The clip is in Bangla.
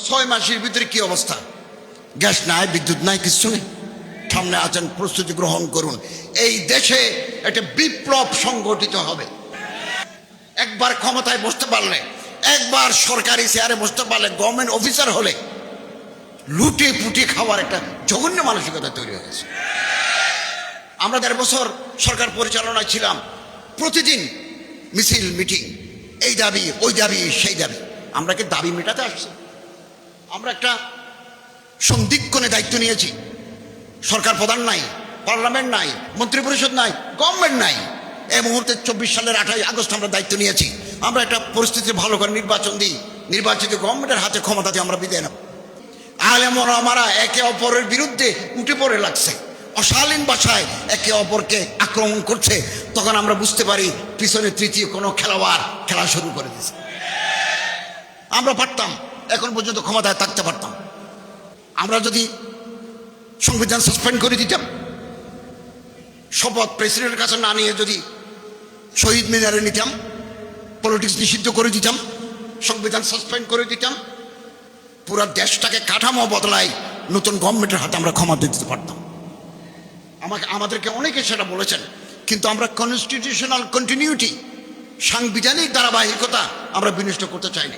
6 মাসের ভিতরে কি অবস্থা? গ্যাস নাই, বিদ্যুৎ নাই, কিছু নেই। সামনে আছেন, প্রস্তুতি গ্রহণ করুন। এই দেশে একটা বিপ্লব সংগঠিত হবে। একবার ক্ষমতায় বসতে পারলে, একবার সরকারি চেয়ারে বসতে পারলে, গভর্নমেন্ট অফিসার হলে লুটে পুটে খাওয়ার একটা জঘন্য মানসিকতা তৈরি হয়েছে। আমরা 1.5 বছর সরকার পরিচালনায় ছিলাম, প্রতিদিন মিছিল, মিটিং, এই দাবি, ওই দাবি, সেই দাবি। আমরা কি দাবি মেটাতে আসছি? আমরা একটা সন্ধিক্ষণে দায়িত্ব নিয়েছি। সরকার প্রধান নাই, পার্লামেন্ট নাই, মন্ত্রিপরিষদ নাই, গভর্নমেন্ট নাই। এই মুহূর্তে 24 সালের 28 আগস্ট আমরা দায়িত্ব নিয়েছি। আমরা একটা পরিস্থিতি ভালো করে নির্বাচন দিই, নির্বাচিত গভর্নমেন্টের হাতে ক্ষমতাতে আমরা বিদায় নেব। আলেম ওলামারা একে অপরের বিরুদ্ধে উঠে পড়ে লাগছে, অশালীন ভাষায় একে অপরকে আক্রমণ করছে। তখন আমরা বুঝতে পারি পিছনে তৃতীয় কোনো খেলোয়াড় খেলা শুরু করে দিয়েছে। আমরা পারতাম এখন পর্যন্ত ক্ষমতায় থাকতে পারতাম। আমরা যদি সংবিধান সাসপেন্ড করে দিতাম, শপথ প্রেসিডেন্টের কাছে না নিয়ে যদি শহীদ মিনারে নিতাম, পলিটিক্স নিষিদ্ধ করে দিতাম, সংবিধান সাসপেন্ড করে দিতাম, পুরো দেশটাকে কাঠামো বদলায় নতুন গভর্নমেন্টের হাতে আমরা ক্ষমতা দিতে পারতাম। আমাদেরকে অনেকে সেটা বলেছেন, কিন্তু আমরা কনস্টিটিউশনাল কন্টিনিউটি, সাংবিধানিক ধারাবাহিকতা আমরা বিনষ্ট করতে চাইনি।